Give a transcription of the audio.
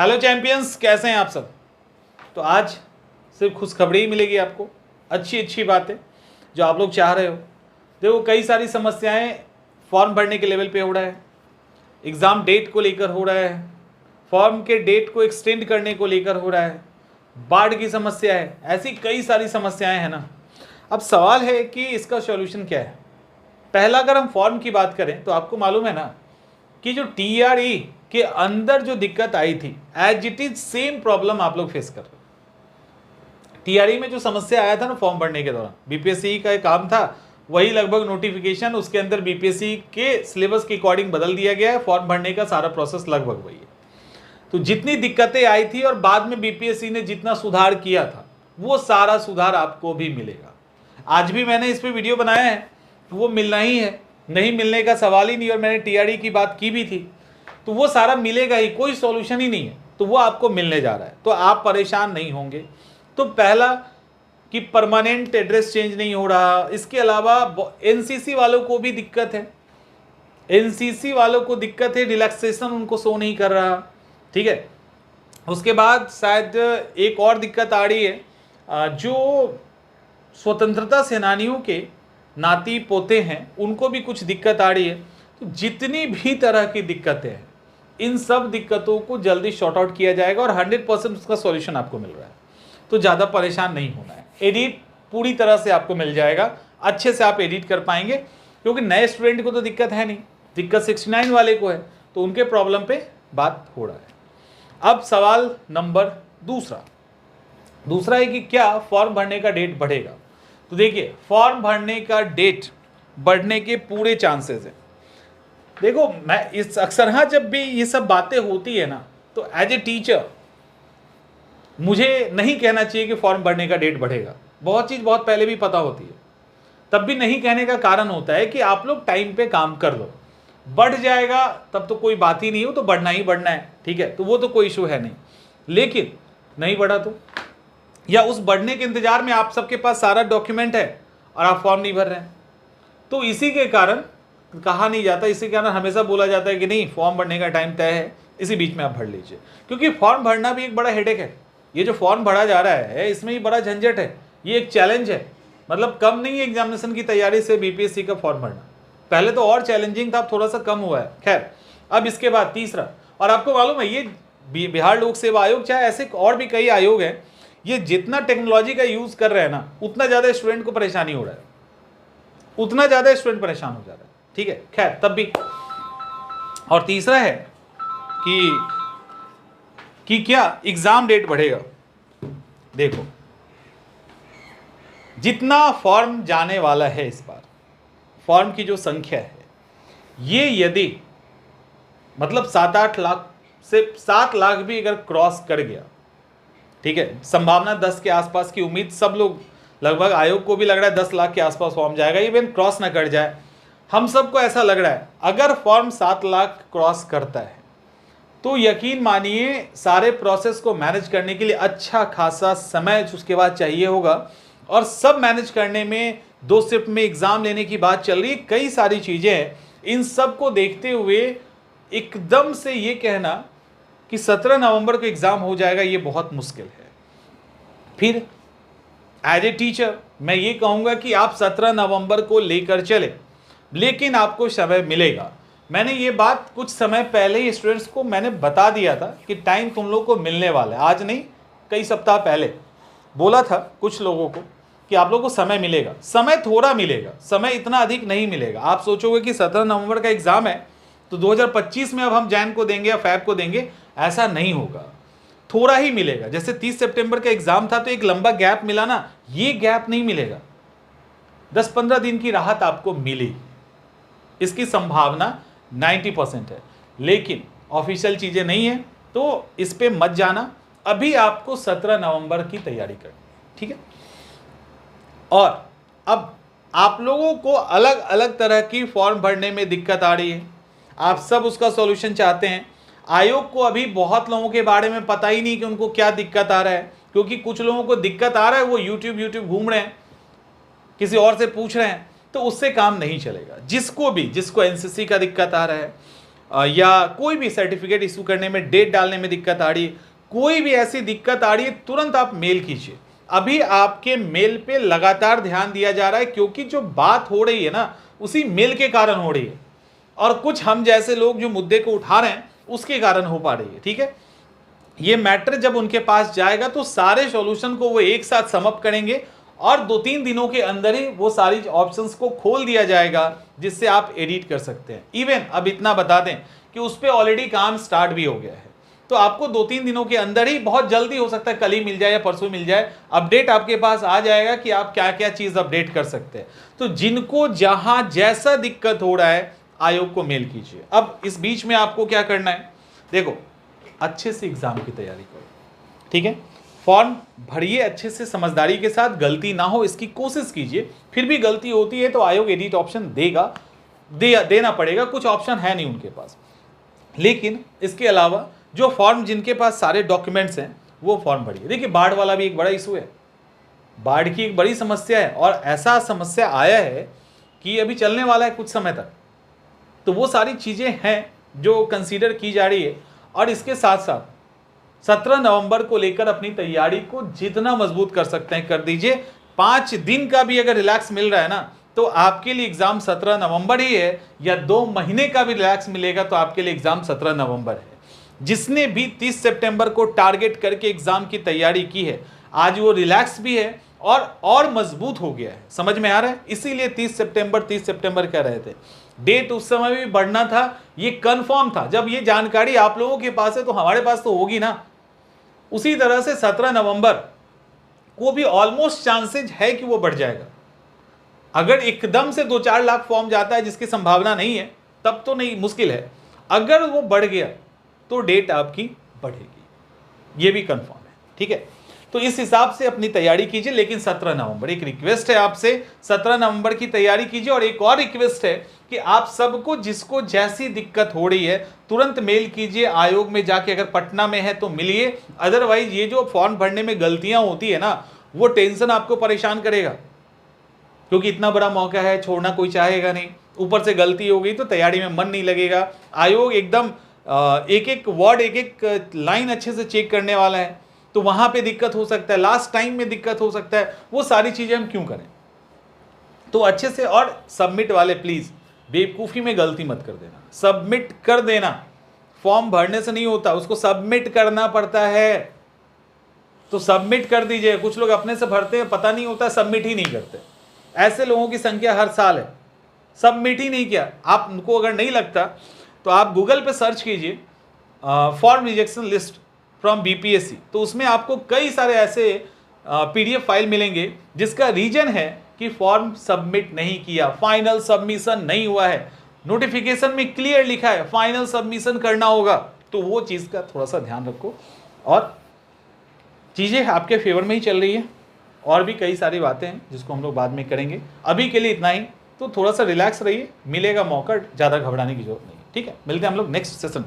Hello champions, कैसे हैं आप सब। तो आज सिर्फ खुशखबरी ही मिलेगी आपको, अच्छी बातें जो आप लोग चाह रहे हो। देखो, कई सारी समस्याएं फॉर्म भरने के लेवल पे हो रहा है, एग्ज़ाम डेट को लेकर हो रहा है, फॉर्म के डेट को एक्सटेंड करने को लेकर हो रहा है, बाढ़ की समस्या है, ऐसी कई सारी समस्याएं हैं ना। अब सवाल है कि इसका सॉल्यूशन क्या है। पहला, अगर हम फॉर्म की बात करें तो आपको मालूम है ना कि जो टीआरई के अंदर जो दिक्कत आई थी, as it is same problem आप लोग फेस कर रहे हो। टीआरई में जो समस्या आया था ना फॉर्म भरने के दौरान, बीपीएससी का एक काम था, वही लगभग नोटिफिकेशन उसके अंदर बीपीएससी के सिलेबस के अकॉर्डिंग बदल दिया गया है। फॉर्म भरने का सारा प्रोसेस लगभग वही है। तो जितनी दिक्कतें आई थी और बाद में बीपीएससी ने जितना सुधार किया था, वो सारा सुधार आपको भी मिलेगा। आज भी मैंने इस पे वीडियो बनाया है, तो वो मिलना ही है, नहीं मिलने का सवाल ही नहीं। और मैंने टीआरई की बात की भी थी, तो वो सारा मिलेगा ही, कोई सॉल्यूशन ही नहीं है, तो वो आपको मिलने जा रहा है, तो आप परेशान नहीं होंगे। तो पहला कि परमानेंट एड्रेस चेंज नहीं हो रहा। इसके अलावा एनसीसी वालों को भी दिक्कत है, एनसीसी वालों को दिक्कत है, रिलैक्सेशन उनको शो नहीं कर रहा, ठीक है। उसके बाद शायद एक और दिक्कत आ रही है, जो स्वतंत्रता सेनानियों के नाती पोते हैं उनको भी कुछ दिक्कत आ रही है। तो जितनी भी तरह की दिक्कतें हैं, इन सब दिक्कतों को जल्दी शॉर्ट आउट किया जाएगा और 100% उसका सॉल्यूशन आपको मिल रहा है। तो ज़्यादा परेशान नहीं होना है। एडिट पूरी तरह से आपको मिल जाएगा, अच्छे से आप एडिट कर पाएंगे, क्योंकि नए स्टूडेंट को तो दिक्कत है नहीं, दिक्कत 69 वाले को है, तो उनके प्रॉब्लम पे बात हो रहा है। अब सवाल नंबर दूसरा है कि क्या फॉर्म भरने का डेट बढ़ेगा। तो देखिए, फॉर्म भरने का डेट बढ़ने के पूरे चांसेस हैं। देखो, मैं इस अक्सर जब भी ये सब बातें होती है ना, तो एज ए टीचर मुझे नहीं कहना चाहिए कि फॉर्म भरने का डेट बढ़ेगा। बहुत चीज़ बहुत पहले भी पता होती है, तब भी नहीं कहने का कारण होता है कि आप लोग टाइम पे काम कर लो। बढ़ जाएगा तब तो कोई बात ही नहीं हो, तो बढ़ना ही बढ़ना है, ठीक है, तो वो तो कोई इशू है नहीं। लेकिन नहीं बढ़ा तो, या उस बढ़ने के इंतजार में आप सबके पास सारा डॉक्यूमेंट है और आप फॉर्म नहीं भर रहे हैं, तो इसी के कारण कहा नहीं जाता, इसी के कारण हमेशा बोला जाता है कि नहीं, फॉर्म भरने का टाइम तय है, इसी बीच में आप भर लीजिए। क्योंकि फॉर्म भरना भी एक बड़ा हेडेक है। ये जो फॉर्म भरा जा रहा है, इसमें ही बड़ा झंझट है, ये एक चैलेंज है। मतलब कम नहीं है एग्जामिनेशन की तैयारी से बीपीएससी का फॉर्म भरना। पहले तो और चैलेंजिंग था, अब थोड़ा सा कम हुआ है। खैर, अब इसके बाद तीसरा, और आपको मालूम है ये बिहार लोक सेवा आयोग, चाहे ऐसे और भी कई आयोग हैं, ये जितना टेक्नोलॉजी का यूज कर रहे हैं ना, उतना ज़्यादा स्टूडेंट को परेशानी हो रहा है, उतना ज़्यादा स्टूडेंट परेशान हो जा रहा है, ठीक है। खैर, तब भी। और तीसरा है कि क्या एग्जाम डेट बढ़ेगा। देखो, जितना फॉर्म जाने वाला है इस बार, फॉर्म की जो संख्या है, ये यदि मतलब 7-8 लाख से 7 लाख भी अगर क्रॉस कर गया, ठीक है, संभावना 10 के आसपास की उम्मीद सब लोग, लगभग आयोग को भी लग रहा है 10 लाख के आसपास फॉर्म जाएगा, इवन क्रॉस ना कर जाए, हम सबको ऐसा लग रहा है। अगर फॉर्म 7 लाख क्रॉस करता है तो यकीन मानिए सारे प्रोसेस को मैनेज करने के लिए अच्छा खासा समय उसके बाद चाहिए होगा। और सब मैनेज करने में 2 शिफ्ट में एग्ज़ाम लेने की बात चल रही है, कई सारी चीज़ें हैं। इन सब को देखते हुए एकदम से ये कहना कि 17 नवंबर को एग्ज़ाम हो जाएगा, ये बहुत मुश्किल है। फिर एज ए टीचर मैं ये कहूँगा कि आप 17 नवंबर को लेकर चले, लेकिन आपको समय मिलेगा। मैंने ये बात कुछ समय पहले ही स्टूडेंट्स को मैंने बता दिया था कि टाइम तुम लोग को मिलने वाला है। आज नहीं, कई सप्ताह पहले बोला था कुछ लोगों को कि आप लोगों को समय मिलेगा। समय थोड़ा मिलेगा, समय इतना अधिक नहीं मिलेगा। आप सोचोगे कि 17 नवंबर का एग्ज़ाम है तो 2025 में अब हम जैन को देंगे या फैब को देंगे, ऐसा नहीं होगा, थोड़ा ही मिलेगा। जैसे 30 सितंबर का एग्ज़ाम था तो एक लंबा गैप मिला ना, ये गैप नहीं मिलेगा। 10-15 दिन की राहत आपको मिली, इसकी संभावना 90% है। लेकिन ऑफिशियल चीज़ें नहीं है, तो इस पे मत जाना। अभी आपको 17 नवंबर की तैयारी करनी, ठीक है। और अब आप लोगों को अलग अलग तरह की फॉर्म भरने में दिक्कत आ रही है, आप सब उसका सॉल्यूशन चाहते हैं। आयोग को अभी बहुत लोगों के बारे में पता ही नहीं कि उनको क्या दिक्कत आ रहा है, क्योंकि कुछ लोगों को दिक्कत आ रहा है, वो यूट्यूब घूम रहे हैं, किसी और से पूछ रहे हैं, तो उससे काम नहीं चलेगा। जिसको एनसीसी का दिक्कत आ रहा है, या कोई भी सर्टिफिकेट इशू करने में, डेट डालने में दिक्कत आ रही है, कोई भी ऐसी दिक्कत आ रही है, तुरंत आप मेल कीजिए। अभी आपके मेल पे लगातार ध्यान दिया जा रहा है, क्योंकि जो बात हो रही है ना उसी मेल के कारण हो रही है, और कुछ हम जैसे लोग जो मुद्दे को उठा रहे हैं उसके कारण हो पा रही है। ठीक है, ये मैटर जब उनके पास जाएगा तो सारे सॉल्यूशन को वो एक साथ समअप करेंगे और 2-3 दिनों के अंदर ही वो सारी ऑप्शंस को खोल दिया जाएगा, जिससे आप एडिट कर सकते हैं। इवन अब इतना बता दें कि उस पर ऑलरेडी काम स्टार्ट भी हो गया है, तो आपको 2-3 दिनों के अंदर ही, बहुत जल्दी हो सकता है कल ही मिल जाए या परसों मिल जाए, अपडेट आपके पास आ जाएगा कि आप क्या क्या चीज़ अपडेट कर सकते हैं। तो जिनको जहां जैसा दिक्कत हो रहा है आयोग को मेल कीजिए। अब इस बीच में आपको क्या करना है, देखो अच्छे से एग्जाम की तैयारी करो, ठीक है, फॉर्म भरिए अच्छे से, समझदारी के साथ, गलती ना हो इसकी कोशिश कीजिए। फिर भी गलती होती है तो आयोग एडिट ऑप्शन देना पड़ेगा, कुछ ऑप्शन है नहीं उनके पास। लेकिन इसके अलावा जो फॉर्म, जिनके पास सारे डॉक्यूमेंट्स हैं वो फॉर्म भरिए। देखिए बाढ़ वाला भी एक बड़ा इशू है, बाढ़ की एक बड़ी समस्या है, और ऐसा समस्या आया है कि अभी चलने वाला है कुछ समय तक। तो वो सारी चीज़ें हैं जो कंसीडर की जा रही है। और इसके साथ साथ 17 नवंबर को लेकर अपनी तैयारी को जितना मजबूत कर सकते हैं कर दीजिए। 5 दिन का भी अगर रिलैक्स मिल रहा है ना तो आपके लिए एग्जाम 17 नवंबर ही है, या 2 महीने का भी रिलैक्स मिलेगा तो आपके लिए एग्जाम 17 नवंबर है। जिसने भी 30 सितंबर को टारगेट करके एग्जाम की तैयारी की है, आज वो रिलैक्स भी है और मजबूत हो गया है। समझ में आ रहा है? इसीलिए 30 सितंबर कह रहे थे। डेट उस समय भी बढ़ना था, ये कंफर्म था। जब ये जानकारी आप लोगों के पास है तो हमारे पास तो होगी ना। उसी तरह से 17 नवंबर को भी ऑलमोस्ट चांसेज है कि वो बढ़ जाएगा। अगर एकदम से 2-4 लाख फॉर्म जाता है, जिसकी संभावना नहीं है, तब तो नहीं, मुश्किल है। अगर वो बढ़ गया तो डेट आपकी बढ़ेगी, ये भी कंफर्म है। ठीक है, तो इस हिसाब से अपनी तैयारी कीजिए। लेकिन 17 नवंबर, एक रिक्वेस्ट है आपसे, 17 नवंबर की तैयारी कीजिए। और एक और रिक्वेस्ट है कि आप सबको जिसको जैसी दिक्कत हो रही है तुरंत मेल कीजिए। आयोग में जाके अगर पटना में है तो मिलिए, अदरवाइज ये जो फॉर्म भरने में गलतियां होती है ना, वो टेंशन आपको परेशान करेगा, क्योंकि इतना बड़ा मौका है, छोड़ना कोई चाहेगा नहीं। ऊपर से गलती हो गई तो तैयारी में मन नहीं लगेगा। आयोग एकदम एक एक वर्ड, एक एक लाइन अच्छे से चेक करने वाला है, तो वहां पे दिक्कत हो सकता है, लास्ट टाइम में दिक्कत हो सकता है। वो सारी चीजें हम क्यों करें? तो अच्छे से। और सबमिट वाले प्लीज बेवकूफ़ी में गलती मत कर देना, सबमिट कर देना। फॉर्म भरने से नहीं होता, उसको सबमिट करना पड़ता है, तो सबमिट कर दीजिए। कुछ लोग अपने से भरते हैं, पता नहीं होता, सबमिट ही नहीं करते। ऐसे लोगों की संख्या हर साल है, सबमिट ही नहीं किया। आप उनको अगर नहीं लगता तो आप गूगल पे सर्च कीजिए form rejection list from BPSC, तो उसमें आपको कई सारे ऐसे पीडीएफ फाइल मिलेंगे जिसका रीजन है कि फॉर्म सबमिट नहीं किया, फाइनल सबमिशन नहीं हुआ है। नोटिफिकेशन में क्लियर लिखा है फाइनल सबमिशन करना होगा, तो वो चीज़ का थोड़ा सा ध्यान रखो। और चीज़ें आपके फेवर में ही चल रही है, और भी कई सारी बातें हैं जिसको हम लोग बाद में करेंगे। अभी के लिए इतना ही, तो थोड़ा सा रिलैक्स रहिए, मिलेगा मौका, ज़्यादा घबराने की जरूरत नहीं है। ठीक है, मिलते हैं हम लोग नेक्स्ट सेशन।